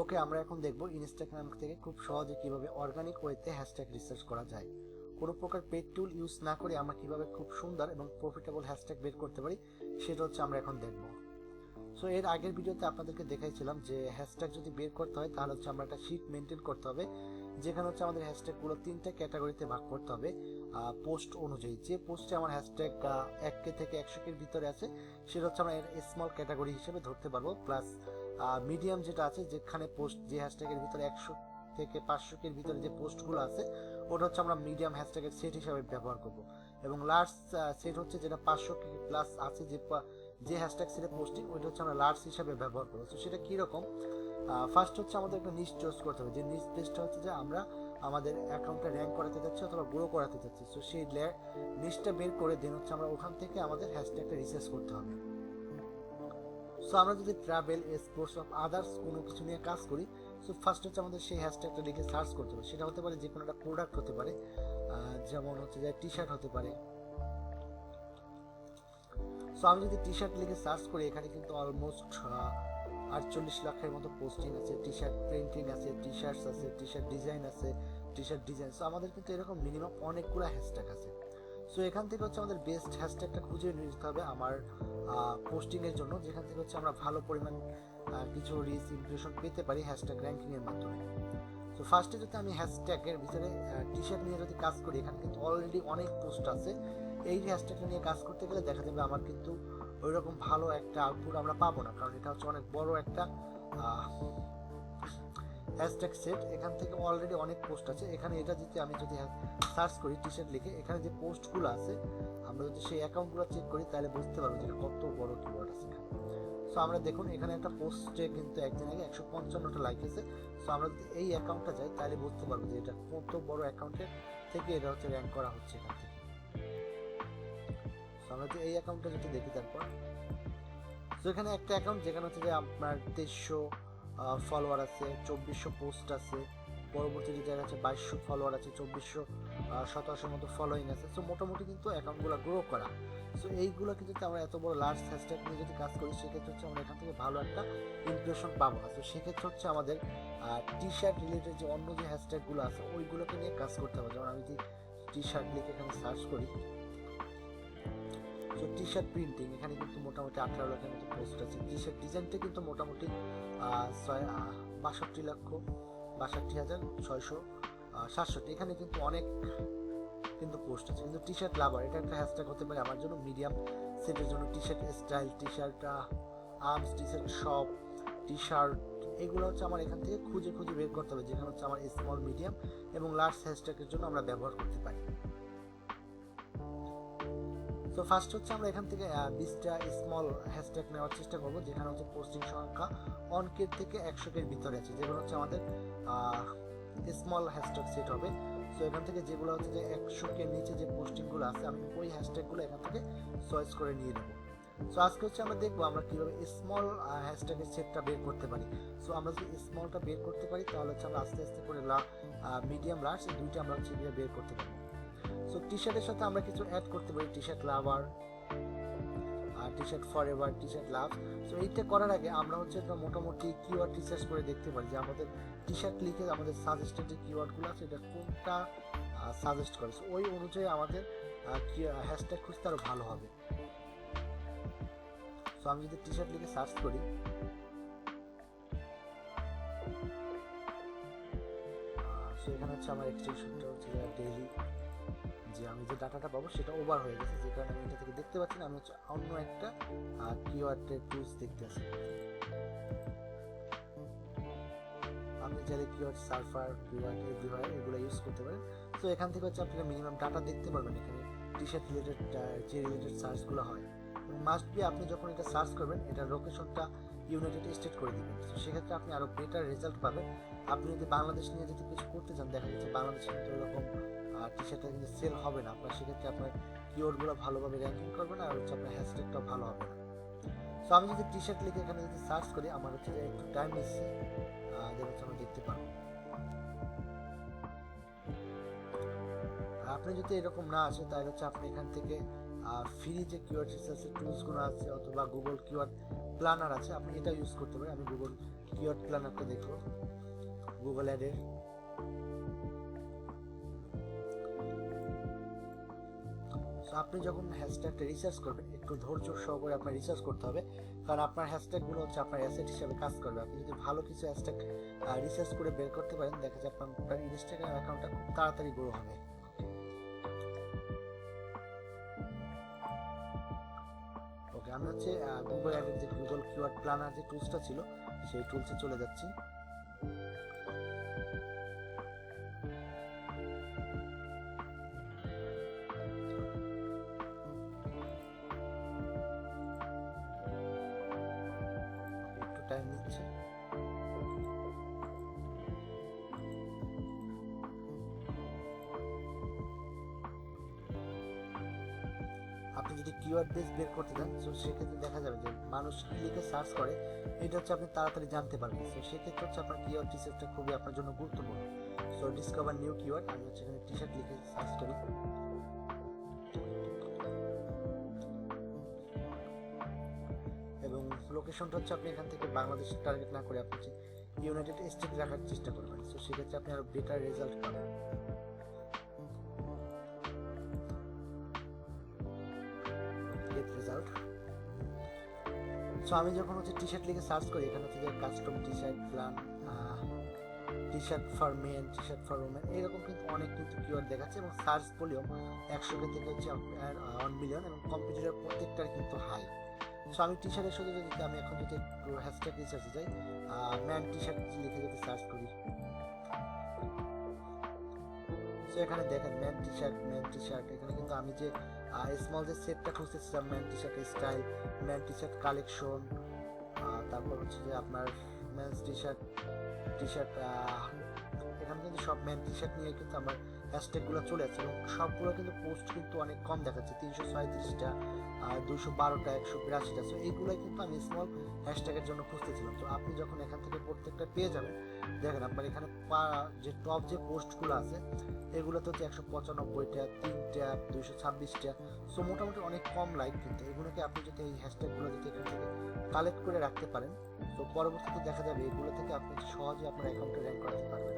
ওকে, আমরা এখন দেখব ইনস্টাগ্রাম থেকে খুব সহজে কিভাবে অর্গানিক ওয়েতে হ্যাশট্যাগ রিসার্চ করা যায়। কোনো প্রকার পেড টুল ইউজ না করে আমরা কিভাবে খুব সুন্দর এবং প্রফিটেবল হ্যাশট্যাগ বের করতে পারি সেটা হচ্ছে আমরা এখন দেখব। সো এর আগের ভিডিওতে আপনাদেরকে দেখাইছিলাম যে হ্যাশট্যাগ যদি বের করতে হয় তাহলে হচ্ছে আমরা একটা শিট মেনটেন করতে হবে, যেখানে হচ্ছে আমাদের হ্যাশট্যাগুলো 3টা ক্যাটাগরিতে ভাগ করতে হবে পোস্ট অনুযায়ী। যে পোস্টে আমার হ্যাশট্যাগ 1K থেকে 100K ভিতরে আছে সেটা হচ্ছে আমরা স্মল ক্যাটাগরি হিসেবে ধরতে পারবো, প্লাস মিডিয়াম যেটা আছে যেখানে পোস্ট যে হ্যাশট্যাগের ভিতরে 100 থেকে 500K ভিতরে যে পোস্টগুলো আছে ওটা হচ্ছে আমরা মিডিয়াম হ্যাশট্যাগের সেট হিসাবে ব্যবহার করব, এবং লার্জ সেট হচ্ছে যেটা 500K প্লাস আছে যে হ্যাশট্যাগ সেটে পোস্টিং ওইটা হচ্ছে আমরা লার্জ হিসাবে ব্যবহার করবো। তো সেটা কীরকম, ফার্স্ট হচ্ছে আমাদের একটা নিশ চুজ করতে হবে, যে নিশ বেসটা হচ্ছে যে আমরা আমাদের অ্যাকাউন্টটা র্যাঙ্ক করাতে যাচ্ছি অথবা গ্রো করাতে যাচ্ছি। সো সেই নিশটা বের করে দেন হচ্ছে আমরা ওখান থেকে আমাদের হ্যাশট্যাগটা রিসার্চ করতে হবে। সো আমরা যদি ট্রাভেল, স্পোর্টস অফ আদার্স কোনো কিছু নিয়ে কাজ করি, সো ফার্স্ট হচ্ছে আমাদের সেই হ্যাশট্যাগটা লিখে সার্চ করতে হবে। সেটা হতে পারে যে কোনো একটা প্রোডাক্ট হতে পারে, যেমন হচ্ছে যে টি শার্ট হতে পারে। সো আমি যদি টি শার্ট লিখে সার্চ করি, এখানে কিন্তু অলমোস্ট 48 লাখের মতো পোস্টিং আছে, টি শার্ট প্রিন্টিং আছে, টি শার্টস আছে, টি শার্ট ডিজাইন আছে, টি শার্ট ডিজাইন। সো আমাদের কিন্তু এরকম মিনিমাম অনেকগুলো হ্যাশট্যাগ আছে। সো এখান থেকে হচ্ছে আমাদের বেস্ট হ্যাশট্যাগটা খুঁজে নিতে হবে আমার পোস্টিংয়ের জন্য, যেখান থেকে হচ্ছে আমরা ভালো পরিমাণ কিছু রিচ ইমপ্রেশন পেতে পারি হ্যাশট্যাগ র্যাঙ্কিংয়ের মাধ্যমে। তো ফার্স্টে যদি আমি হ্যাশট্যাগের ভিতরে টি শার্ট নিয়ে যদি কাজ করি, এখানে কিন্তু অলরেডি অনেক পোস্ট আছে। এই হ্যাশট্যাগটা নিয়ে কাজ করতে গেলে দেখা যাবে আমার কিন্তু ওই রকম ভালো একটা আউটপুট আমরা পাবো না, কারণ এটা হচ্ছে অনেক বড় একটা হ্যাশট্যাগ সেট। এখান থেকে অলরেডি অনেক পোস্ট আছে। এখানে এটা যদি আমি সার্চ করি টি শার্ট লিখে, এখানে যে পোস্টগুলো আছে আমরা যদি সেই অ্যাকাউন্টগুলো চেক করি তাহলে বুঝতে পারবো যে কত বড় কিওয়ার্ড আছে এখানে। সো আমরা দেখুন এখানে একটা পোস্টে কিন্তু একদিন আগে 155টা লাইক আছে। সো আমরা যদি এই অ্যাকাউন্টটা যাই তাহলে বুঝতে পারবো যে এটা কত বড় অ্যাকাউন্টের থেকে এটা হচ্ছে র্যাঙ্ক করা হচ্ছে এখান থেকে। সো আমরা যদি এই অ্যাকাউন্টটা যদি দেখি, তারপর সো এখানে একটা অ্যাকাউন্ট যেখানে হচ্ছে যে আপনার 2300 ফলোয়ার আছে, 2400 পোস্ট আছে, পরবর্তী যেটা আছে 2200 ফলোয়ার আছে, 2427 মতো ফলোয়িং আছে। সো মোটামুটি কিন্তু অ্যাকাউন্টগুলো গ্রো করা। সো এইগুলো কিন্তু আমরা এত বড় লার্জ হ্যাশট্যাগ নিয়ে যদি কাজ করি সেক্ষেত্রে হচ্ছে আমরা এখান থেকে ভালো একটা ইমপ্রেশন পাবো না। তো সেক্ষেত্রে হচ্ছে আমাদের টি শার্ট রিলেটেড যে অন্য যে হ্যাশট্যাগুলো আছে ওইগুলোকে নিয়ে কাজ করতে হবে। যেমন আমি যদি টি শার্ট লিখে এখানে সার্চ করি, সো টি শার্ট প্রিন্টিং এখানে কিন্তু মোটামুটি 18 লাখের মতো পোস্ট আছে। টি শার্ট ডিজাইনটা কিন্তু মোটামুটি 62,667,667, এখানে কিন্তু অনেক কিন্তু পোস্ট আছে। কিন্তু টি শার্ট লাভার এটা একটা হ্যাশট্যাগ হতে পারে আমার জন্য, মিডিয়াম সেটের জন্য T shirt style, T shirt arms, T shirt shop, T shirt, এগুলো হচ্ছে আমার এখান থেকে খুঁজে খুঁজে বের করতে হবে, যেখানে হচ্ছে আমার স্মল, মিডিয়াম এবং লার্জ হ্যাশট্যাগের জন্য আমরা ব্যবহার করতে পারি। তো ফার্স্ট হচ্ছে আমরা এখান থেকে 20টা স্মল হ্যাশট্যাগ নেওয়ার চেষ্টা করবো, যেখানে হচ্ছে পোস্টিং সংখ্যা 1K থেকে 100K ভিতরে আছে, যেগুলো হচ্ছে আমাদের স্মল হ্যাশট্যাগ সেট হবে। সো এখান থেকে যেগুলো হচ্ছে যে 100K নিচে যে পোস্টিংগুলো আছে আমি ওই হ্যাশট্যাগুলো এখান থেকে চয়েস করে নিয়ে নেবো। সো আজকে হচ্ছে আমরা দেখবো আমরা কীভাবে স্মল হ্যাশট্যাগের সেটটা বের করতে পারি। সো আমরা যদি স্মলটা বের করতে পারি তাহলে হচ্ছে আমরা আস্তে আস্তে করে মিডিয়াম, লার্জ এই দুইটা আমরা হচ্ছে বের করতে পারবো। সো টি শার্টের সাথে আমরা কিছু অ্যাড করতে পারি, T shirt lover, T shirt for ever, T shirt love. So এইটা করার আগে আমরা হচ্ছে মোটামুটি কিওয়ার্ড রিসার্চ করে দেখতে পারি যে আমাদের টি শার্ট লিখে আমাদের সাজেস্টেড যে কিওয়ার্ডগুলো আছে এটা কোনটা সাজেস্ট করে। সো ওই অনুযায়ী আমাদের হ্যাশট্যাগ খুঁজতে আরও ভালো হবে। সো আমি যদি টি শার্ট লিখে সার্চ করি, সো এখানে হচ্ছে আমার এক্সটেনশনটা হচ্ছে ডেইলি, যে আমি যে ডাটাটা পাবো সেটা ওভার হয়ে গেছে, যে কারণে আমি এটা থেকে দেখতে পাচ্ছি না। আমি হচ্ছে অন্য একটা কিওয়ার্ডের টুলস দেখতে আসি। আপনি চাইলে কিওয়ার্ড সার্ফার, কিওয়ার্ড এভরিওয়্যার এগুলো ইউজ করতে পারেন। তো এখান থেকে হচ্ছে আপনারা মিনিমাম ডাটা দেখতে পারবেন এখানে টি শার্ট রিলেটেড যে রিলেটেড সার্চগুলো হয়। এবং মাস্ট বি আপনি যখন এটা সার্চ করবেন এটার লোকেশনটা ইউনাইটেড স্টেট করে দিবেন। তো সেক্ষেত্রে আপনি আরও বেটার রেজাল্ট পাবেন। আপনি যদি বাংলাদেশ নিয়ে যদি কিছু করতে চান, দেখা যাচ্ছে বাংলাদেশে কিন্তু এরকম টি শার্টটা কিন্তু সেল হবে না আপনার, সেক্ষেত্রে আপনার কিওয়ার্ডগুলো ভালোভাবে র্যাঙ্কিং করবে না, আর হচ্ছে আপনার হ্যাশট্যাগটাও ভালো হবে না। সো আমি যদি টি শার্ট লিখে এখানে যদি সার্চ করি, আমার হচ্ছে একটু টাইম নিচ্ছে, যেটা হচ্ছে আমরা দেখতে পারবো। আপনি যদি এরকম না আসে তাহলে হচ্ছে আপনি এখান থেকে ফ্রি যে কিওয়ার্ড রিসার্চের টুলসগুলো আছে অথবা গুগল কিওয়ার্ড প্ল্যানার আছে আপনি এটা ইউজ করতে পারেন। আমি গুগল কিওয়ার্ড প্ল্যানারটা দেখো গুগল অ্যাডের। আপনি যখন হ্যাশট্যাগটা রিসার্চ করবেন একটু ধৈর্য সহকারে আপনার রিসার্চ করতে হবে, কারণ আপনার হ্যাশট্যাগুলো হচ্ছে আপনার অ্যাসেট হিসেবে কাজ করবে। আপনি যদি ভালো কিছু হ্যাশট্যাগ রিসার্চ করে বের করতে পারেন, দেখা যায় আপনার ইনস্টাগ্রাম অ্যাকাউন্টটা খুব তাড়াতাড়ি গ্রো হবে। ওকে, আমি হচ্ছে গুগল অ্যাডের যে গুগল কিওয়ার্ড প্ল্যানার যে টুলসটা ছিল সেই টুলসে চলে যাচ্ছি। একটু টাইম নিচ্ছে। আপনি যদি কিওয়ার্ড বেস বের করতে চান, তো সেক্ষেত্রে দেখা যাবে যে মানুষ কি লিখে সার্চ করে এটা হচ্ছে আপনি তাড়াতাড়ি জানতে পারবেন। তো সেক্ষেত্রে হচ্ছে আপনার কিওয়ার্ড রিসার্চটা খুবই আপনার জন্য গুরুত্বপূর্ণ। সো ডিসকভার নিউ কিওয়ার্ড, আমি হচ্ছে এখানে টি শার্ট লিখে সার্চ করি। এবং লোকেশনটা হচ্ছে আপনি এখান থেকে বাংলাদেশ টার্গেট না করে আপনি ইউনাইটেড স্টেট রাখার চেষ্টা করবেন। তো সেক্ষেত্রে আপনি আরো বেটার রেজাল্ট পাবেন। Gate result. সো আমি যখন হচ্ছে টি শার্ট লিখে সার্চ করি, এখানে হচ্ছে যে custom T shirt plan, T shirt for men, T shirt for women, এরকম কিন্তু অনেক কিন্তু কিওয়ার্ড দেখাচ্ছে এবং সার্চ ভলিউম 100 থেকে হচ্ছে 1 মিলিয়ন এবং কম্পিটিটর প্রত্যেকটার কিন্তু হাই। সো আমি টি শার্টের সাথে যদি আমি এখন যদি হ্যাশট্যাগ রিসার্চে যাই, ম্যান টি শার্ট লিখে যদি সার্চ করি, সো এখানে দেখেন ম্যান টি শার্ট, এখানে কিন্তু আমি যে স্মল যে সেটটা খুঁজতেছিলাম ম্যান টি শার্টের স্টাইল, ম্যান টি শার্ট কালেকশন, তারপর হচ্ছে যে আপনার ম্যানস টি শার্ট এখানে কিন্তু সব ম্যান টি শার্ট নিয়ে কিন্তু আমার হ্যাশট্যাগুলো চলে আসছে এবং সবগুলো কিন্তু পোস্ট কিন্তু অনেক কম দেখাচ্ছে, 337টা, 212টা, 182টা। সো এইগুলোই কিন্তু আমি স্মল হ্যাশট্যাগের জন্য খুঁজতেছিলাম। তো আপনি যখন এখান থেকে প্রত্যেকটা পেয়ে যাবেন, দেখেন আপনার এখানে যে টপ যে পোস্টগুলো আছে এগুলোতে হচ্ছে 195টা, 3টা, 226টা। সো মোটামুটি অনেক কম লাইক, কিন্তু এগুলোকে আপনি যদি এই হ্যাশট্যাগুলো যদি এখান থেকে কালেক্ট করে রাখতে পারেন, তো পরবর্তীতে দেখা যাবে এগুলো থেকে আপনি সহজে আপনার অ্যাকাউন্টে র্যাঙ্ক করাতে পারবেন।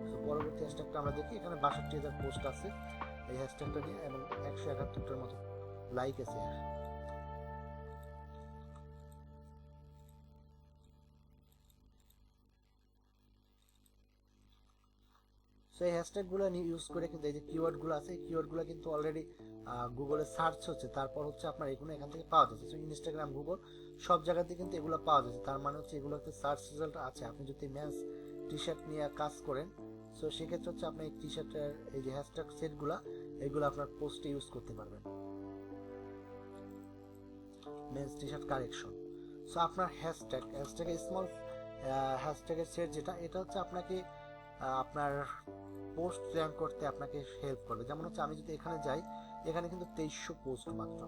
তো পরবর্তী হ্যাশট্যাগটা আমরা দেখি, এখানে 62,000 পোস্ট আছে এই হ্যাশট্যাগটা নিয়ে এবং 171টার মতো লাইক আছে। সো এই হ্যাশট্যাগুলো ইউজ করে কিন্তু এই যে কিওয়ার্ডগুলো আছে এই কিওয়ার্ডগুলো কিন্তু অলরেডি গুগলে সার্চ হচ্ছে, তারপর হচ্ছে আপনার এগুলো এখান থেকে পাওয়া যাচ্ছে। সো ইনস্টাগ্রাম, গুগল সব জায়গাতে কিন্তু এগুলো পাওয়া যাচ্ছে। তার মানে হচ্ছে এগুলোতে সার্চ রেজাল্ট আছে। আপনি যদি মেন্স টি শার্ট নিয়ে কাজ করেন, সো সেক্ষেত্রে হচ্ছে আপনি এই টি শার্টের এই যে হ্যাশট্যাগ সেটগুলো এগুলো আপনার পোস্টে ইউজ করতে পারবেন। Men's T shirt collection. So আপনার হ্যাশট্যাগ স্মল হ্যাশট্যাগের সেট যেটা, এটা হচ্ছে আপনাকে আপনার পোস্ট র্যাঙ্ক করতে আপনাকে হেল্প করবে। যেমন হচ্ছে আমি যদি এখানে যাই, এখানে কিন্তু 2300 পোস্ট মাত্র।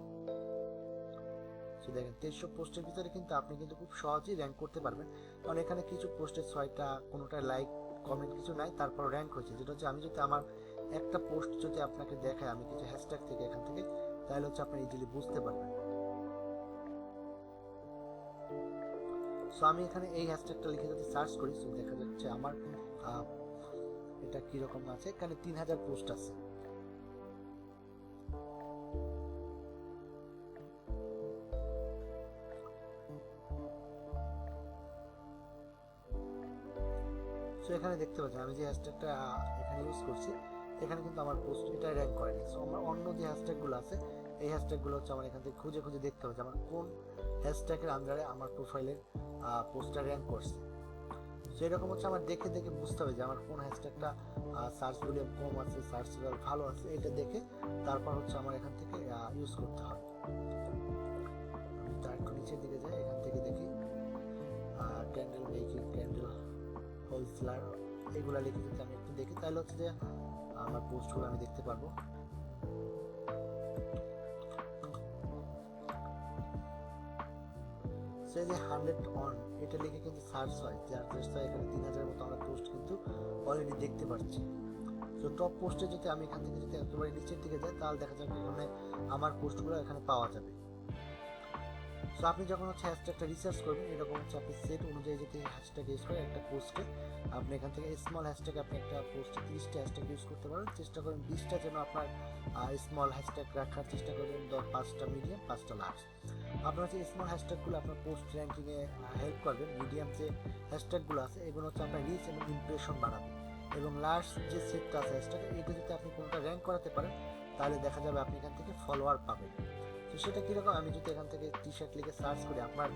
দেখেন 2300 পোস্টের ভিতরে কিন্তু আপনি কিন্তু খুব সহজেই র্যাঙ্ক করতে পারবেন, কারণ এখানে কিছু পোস্টে 6টা, কোনোটা লাইক কমেন্ট কিছু নাই, তারপর র্যাঙ্ক হয়েছে। যেটা হচ্ছে আমি যদি আমার একটা পোস্ট যদি আপনাকে দেখায় আমি কিছু হ্যাশট্যাগ থেকে এখান থেকে, তাহলে হচ্ছে আপনি ইজিলি বুঝতে পারবেন। সো আমি এখানে এই হ্যাশট্যাগটা লিখে যদি সার্চ করি, সো দেখা যাচ্ছে আমার এটা কিরকম আছে, এখানে 3000 পোস্ট আছে। সো এখানে দেখতে পাচ্ছেন আমি যে হ্যাশট্যাগটা এখানে ইউজ করছি, এখানে কিন্তু আমার পোস্ট এটা র্যাঙ্ক করেনি। সো আমার অন্য যে হ্যাশট্যাগুলো আছে এই হ্যাশট্যাগুলো হচ্ছে আমার এখান থেকে খুঁজে খুঁজে দেখতে হবে যে আমার কোন হ্যাশট্যাগের আন্ডারে আমার প্রোফাইলের পোস্টটা র্যাঙ্ক করছে। সো এরকম হচ্ছে আমার দেখে দেখে বুঝতে হবে যে আমার কোন হ্যাশট্যাগটা সার্চ ভলিউম কম আছে, সার্চ রেজাল্ট ভালো আছে, এটা দেখে তারপর হচ্ছে আমার এখান থেকে ইউজ করতে হবে। আমি তার একটু নিচের দিকে যাই, এখান থেকে দেখি ক্যান্ডেল মেকিং, ক্যান্ডেল হোলসেলার, এগুলো লিখে যদি আমি একটু দেখি, তাহলে হচ্ছে যে আমার পোস্টগুলো আমি দেখতে পারবো। সে যে 100 অন এটা লিখে কিন্তু সার্চ হয়, যার সার্চ হয় এখানে 3000 মতো আমরা পোস্ট কিন্তু অলরেডি দেখতে পাচ্ছি। তো টপ পোস্টে যদি আমি এখান থেকে যদি একেবারে নিচের দিকে যাই, তাহলে দেখা যাবে এখানে আমার পোস্টগুলো এখানে পাওয়া যাবে। সো আপনি যখন হচ্ছে হ্যাশট্যাগটা রিসার্চ করবেন, এরকম হচ্ছে আপনি সেট অনুযায়ী যদি হ্যাশট্যাগ ইউজ করেন একটা পোস্টে, আপনি এখান থেকে স্মল হ্যাশট্যাগ আপনি একটা পোস্টে 30টা হ্যাশট্যাগ ইউজ করতে পারেন। চেষ্টা করেন 20টা যেন আপনার স্মল হ্যাশট্যাগ রাখার চেষ্টা করবেন, 5টা মিডিয়াম 5টা লার্জ। আপনার হচ্ছে স্মল হ্যাশট্যাগুলো আপনার পোস্ট র্যাঙ্কিংয়ে হেল্প করবেন। মিডিয়াম যে হ্যাশট্যাগুলো আছে এগুলো হচ্ছে আপনার রিচ এবং ইমপ্রেশন বাড়াবে। এবং লার্জ যে সেটটা আছে হ্যাশট্যাগ, এটা যদি আপনি কোনোটা র্যাঙ্ক করাতে পারেন তাহলে দেখা যাবে আপনি এখান থেকে ফলোয়ার পাবেন। তো সেটা কীরকম, আমি যদি এখান থেকে টি শার্ট লিখে সার্চ করি, আপনার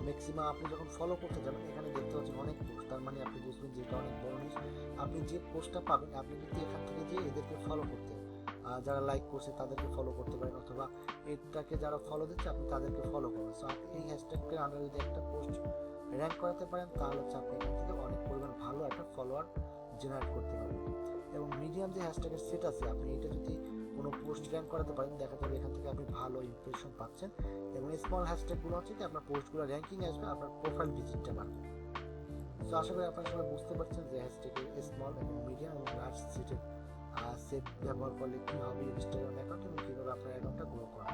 ম্যাক্সিমাম আপনি যখন ফলো করতে যাবেন এখানে দেখতে পাচ্ছেন অনেক পোস্ট, তার মানে আপনি বুঝবেন যে এটা অনেক বড় নিউজ। আপনি যে পোস্টটা পাবেন আপনি কিন্তু এখান থেকে যে এদেরকে ফলো করতে, যারা লাইক করছে তাদেরকে ফলো করতে পারেন, অথবা এটাকে যারা ফলো দিচ্ছে আপনি তাদেরকে ফলো করবেন। সো আপনি এই হ্যাশট্যাগকে আন্ডারে যদি একটা পোস্ট র্যাঙ্ক করাতে পারেন তাহলে হচ্ছে আপনি এখান থেকে অনেক পরিমাণ ভালো একটা ফলোয়ার জেনারেট করতে পারবেন। এবং মিডিয়াম যে হ্যাশট্যাগের সেট আছে, আপনি এটা যদি কোনো পোস্ট র্যাঙ্ক করাতে পারেন দেখা যাবে এখান থেকে আপনি ভালো ইমপ্রেশন পাচ্ছেন। এবং স্মল হ্যাশট্যাগুলো হচ্ছে কি আপনার পোস্টগুলো র্যাঙ্কিং আসবে, আপনার প্রোফাইল ভিজিটটা বাড়বে। সো আশা করি আপনারা সবাই বুঝতে পারছেন যে হ্যাশট্যাগের স্মল এবং মিডিয়াম এবং লার্জ সেট ব্যবহার করলে কী হবে ইনস্টাগ্রাম অ্যাকাউন্ট এবং কীভাবে আপনার অ্যাকাউন্টটা গ্রো করা।